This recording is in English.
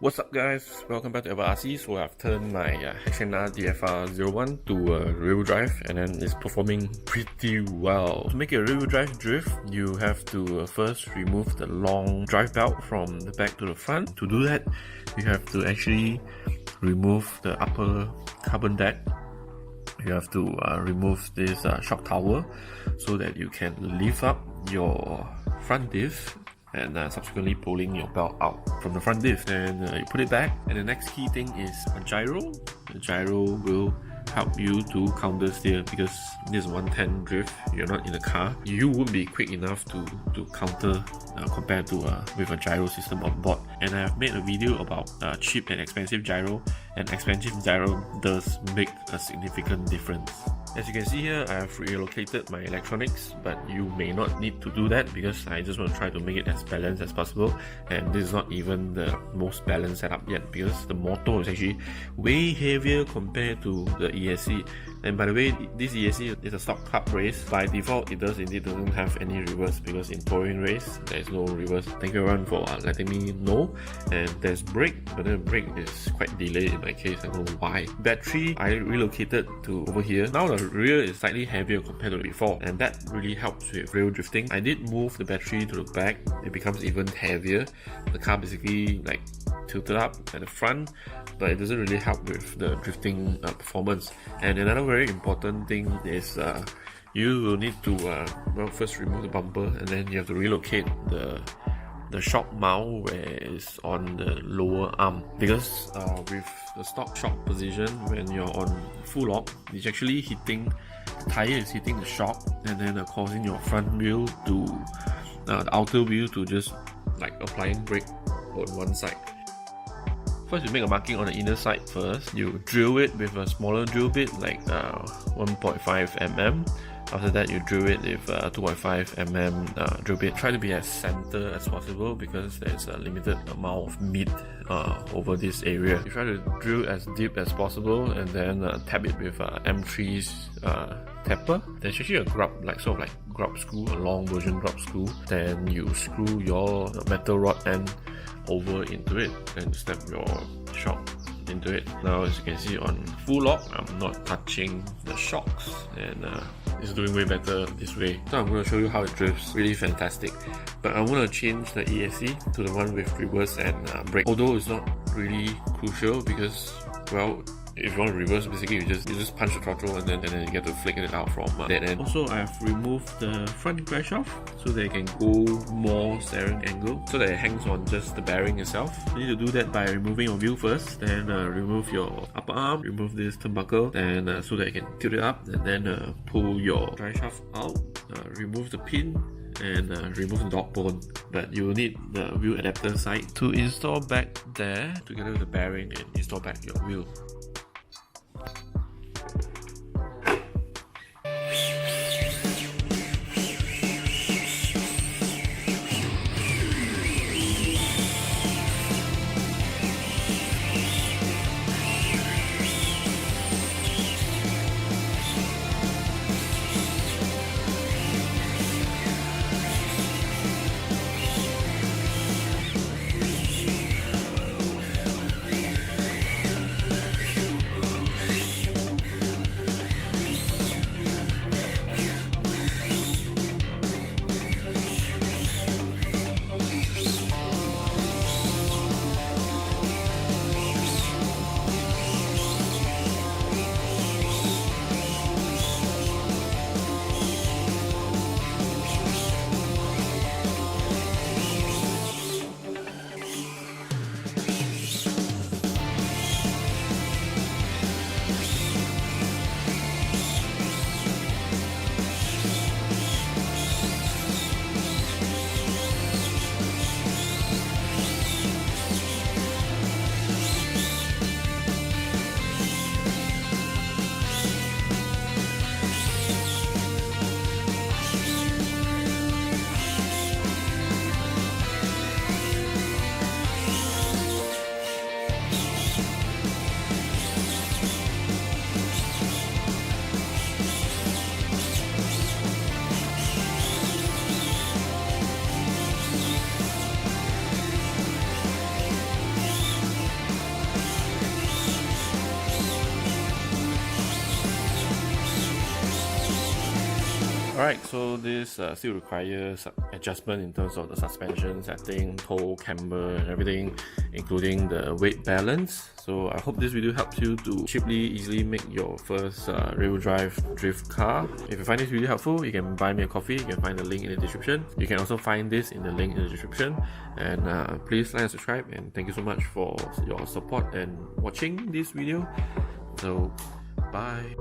What's up guys, welcome back to RC. So I've turned my HNR DFR-01 to a rear-wheel drive and then it's performing pretty well. To make a rear-wheel drive drift, you have to first remove the long drive belt from the back to the front. To do that, you have to actually remove the upper carbon deck. You have to remove this shock tower so that you can lift up your front diff and subsequently pulling your belt out from the front diff. Then you put it back, and the next key thing is a gyro. The gyro will help you to counter steer because this is 110 drift, you're not in the car. You won't be quick enough to counter compared to with a gyro system on board. And I have made a video about cheap and expensive gyro, and expensive gyro does make a significant difference. As you can see here, I have relocated my electronics, but you may not need to do that because I just want to try to make it as balanced as possible. And this is not even the most balanced setup yet because the motor is actually way heavier compared to the ESC. And by the way, this ESC is a stock hub race. By default, it doesn't have any reverse because in touring race, there is no reverse. Thank you everyone for letting me know. And there's brake, but the brake is quite delayed in my case, I don't know why. Battery, I relocated to over here. Now the rear is slightly heavier compared to before, and that really helps with real drifting. I did move the battery to the back, it becomes even heavier. The car basically like tilted up at the front, but it doesn't really help with the drifting performance. And another very important thing is you will need to first remove the bumper, and then you have to relocate the shock mount where it's on the lower arm, because with the stock shock position, when you're on full lock, it's actually hitting the tire is hitting the shock and then causing your front wheel to the outer wheel to just like applying brake on one side. First, you make a marking on the inner side first. You drill it with a smaller drill bit like 1.5 mm. After that, you drill it with 2.5 mm drill bit. Try to be as center as possible because there's a limited amount of meat over this area. You try to drill as deep as possible and then tap it with M3's tapper. There's actually a grub, sort of like grub screw, a long version grub screw. Then you screw your metal rod end over into it and snap your shock into it. Now, as you can see on full lock, I'm not touching the shocks, and it's doing way better this way. So I'm going to show you how it drifts. Really fantastic. But I'm going to change the ESC to the one with reverse and brake. Although it's not really crucial because, well, if you want to reverse, basically you just punch the throttle and then you get to flick it out from that end. Also, I've removed the front crash off so that it can go more steering angle, so that it hangs on just the bearing itself. You need to do that by removing your wheel first, then remove your upper arm, remove this turnbuckle, and so that you can tilt it up, and then pull your drive shaft out, remove the pin, and remove the dog bone. But you will need the wheel adapter side to install back there together with the bearing and install back your wheel. Alright, so this still requires adjustment in terms of the suspension setting, toe, camber and everything, including the weight balance. So I hope this video helps you to cheaply, easily make your first rear-wheel drive drift car. If you find this video helpful, you can buy me a coffee. You can find the link in the description. You can also find this in the link in the description. And please like and subscribe, and thank you so much for your support and watching this video. So bye.